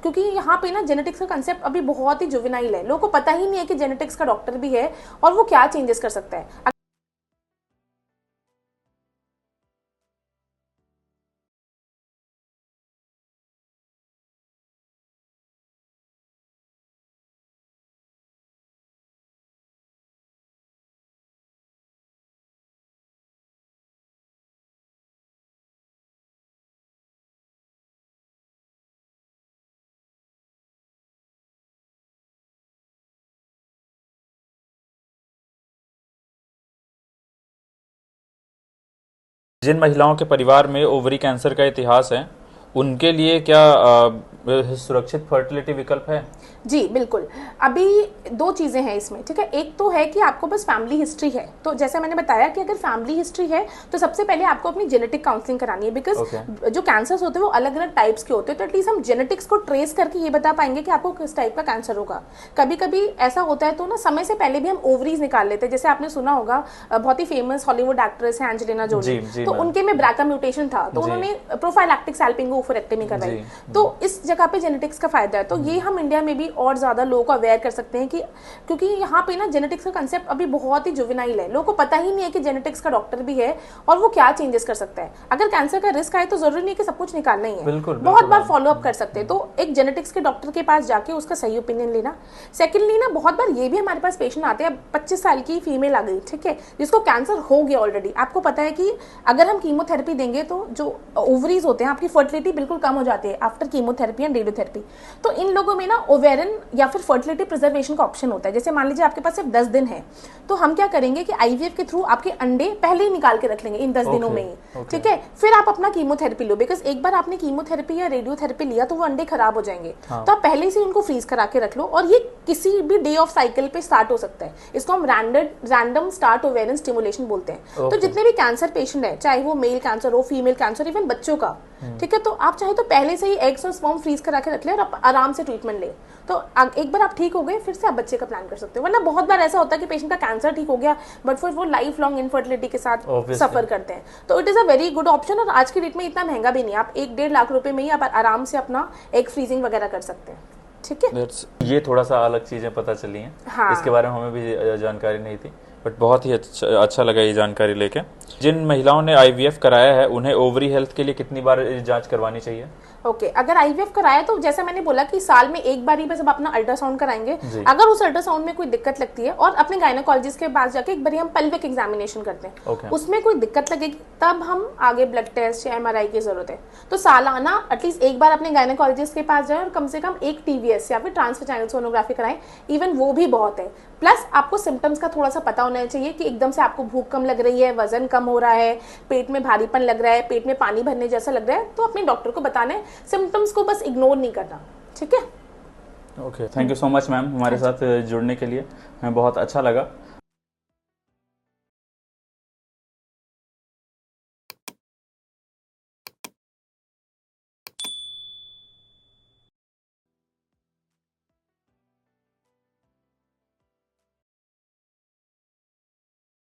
क्योंकि यहाँ पे ना जेनेटिक्स का कंसेप्ट अभी बहुत ही जुवेनाइल है, लोगों को पता ही नहीं है कि जेनेटिक्स का डॉक्टर भी है और वो क्या चेंजेस कर सकता है। जिन महिलाओं के परिवार में ओवरी कैंसर का इतिहास है, उनके लिए क्या सुरक्षित फर्टिलिटी विकल्प है? जी बिल्कुल। अभी दो चीज़ें हैं इसमें, ठीक है। एक तो है कि आपको बस फैमिली हिस्ट्री है, तो जैसे मैंने बताया कि अगर फैमिली हिस्ट्री है तो सबसे पहले आपको अपनी जेनेटिक काउंसलिंग करानी है, बिकॉज जो कैंसर्स होते हैं वो अलग अलग टाइप्स के होते हैं, तो एटलीस्ट हम जेनेटिक्स को ट्रेस करके ये बता पाएंगे कि आपको किस टाइप का कैंसर होगा। कभी कभी ऐसा होता है तो ना समय से पहले भी हम ओवरीज निकाल लेते हैं। जैसे आपने सुना होगा, बहुत ही फेमस हॉलीवुड एक्ट्रेस है एंजेलिना जोली, तो उनके में ब्राका म्यूटेशन था, तो उन्होंने प्रोफाइलैक्टिक सैल्पिंगो ओफरेक्टमी करवाई। तो इस जगह पे जेनेटिक्स का फायदा है, तो ये हम इंडिया में भी और ज्यादा लोगों को अवेयर कर सकते हैं कि क्योंकि यहाँ पे ना जेनेटिक्स का कंसेप्ट अभी बहुत ही जुवेनाइल है, लोगों को पता ही नहीं है कि जेनेटिक्स का डॉक्टर भी है और वो क्या चेंजेस कर सकता है। अगर कैंसर का रिस्क आए तो जरूरी नहीं कि सब कुछ निकालना ही है, बहुत बार फॉलो अप कर सकते हैं। तो एक जेनेटिक्स के डॉक्टर के पास जाके उसका सही ओपिनियन लेना। सेकेंडली ना बहुत बार ये भी हमारे पास पेशेंट आते हैं, 25 साल की फीमेल आ गई, ठीक है, जिसको कैंसर हो गया ऑलरेडी। आपको पता है कि अगर हम कीमोथेरेपी देंगे तो जो ओवरीज होते हैं आपकी फर्टिलिटी बिल्कुल कम हो जाती है आफ्टर कीमोथेरेपी एंड रेडियोथेरेपी। तो इन लोगों में ना ओवेरियन या फिर फर्टिलिटी प्रिजर्वेशन का ऑप्शन होता है। जैसे मान लीजिए आपके पास सिर्फ 10 दिन है, तो हम क्या करेंगे कि आईवीएफ के थ्रू आपके अंडे पहले ही निकाल के रख लेंगे इन 10 दिनों में ही, ठीक है। फिर आप अपना कीमोथेरेपी लो, बिकॉज एक बार आपने कीमोथेरेपी या रेडियोथेरेपी लिया तो वो अंडे खराब हो जाएंगे, तो आप पहले से उनको फ्रीज करा के रख लो, और ये किसी भी डे ऑफ साइकिल पे स्टार्ट हो सकता है। इसको हम रैंडम स्टार्ट ओवेरियन स्टिमुलेशन बोलते हैं। तो जितने भी कैंसर पेशेंट है, चाहे वो मेल कैंसर हो, फीमेल कैंसर, इवन बच्चों का, ठीक है, तो आप चाहे तो पहले से ही एग्स और स्पर्म फ्रीज करा के रख ले और आप आराम से ट्रीटमेंट ले। तो एक बार आप ठीक हो गए फिर से आप बच्चे का प्लान कर सकते हो। वरना बहुत बार ऐसा होता है कि पेशेंट का कैंसर ठीक हो गया बट फिर वो लाइफ लॉन्ग इनफर्टिलिटी के साथ सफर करते हैं। तो it is a very good option, और आज की डेट में इतना महंगा भी नहीं है। आप 1-1.5 लाख रुपए में ही आप आराम से अपना एग फ्रीजिंग वगैरह कर सकते हैं, ठीक है। ये थोड़ा सा अलग चीजें पता चली हैं, इसके बारे में हमें भी जानकारी नहीं थी, बट बहुत ही अच्छा लगा ये जानकारी लेके। जिन महिलाओं ने आईवीएफ कराया है उन्हें ओवरी हेल्थ के लिए कितनी बार जांच करवानी चाहिए? ओके, अगर आईवीएफ कराया तो जैसा मैंने बोला कि साल में एक बार ही बस अपना अल्ट्रासाउंड कराएंगे। अगर उस अल्ट्रासाउंड में कोई दिक्कत लगती है, और अपने गायनेकोलॉजिस्ट के पास जाके एक बार हम पेल्विक एग्जामिनेशन करते हैं, उसमें कोई दिक्कत लगेगी तब हम आगे ब्लड टेस्ट या एमआरआई की जरूरत है। तो सालाना एटलीस्ट एक बार अपने गायनेकोलॉजिस्ट के पास जाए और कम से कम एक टीवीएस या फिर ट्रांसवेजाइनल सोनोग्राफी कराएं, इवन वो भी बहुत है। प्लस आपको सिम्टम्स का थोड़ा सा पता होना चाहिए कि एकदम से आपको भूख कम लग रही है, वजन कम हो रहा है, पेट में भारीपन लग रहा है, पेट में पानी भरने जैसा लग रहा है, तो अपने डॉक्टर को बताना है। सिम्टम्स को बस इग्नोर नहीं करना, ठीक है। Okay, thank you so much ma'am हमारे साथ जुड़ने के लिए, हमें बहुत अच्छा लगा।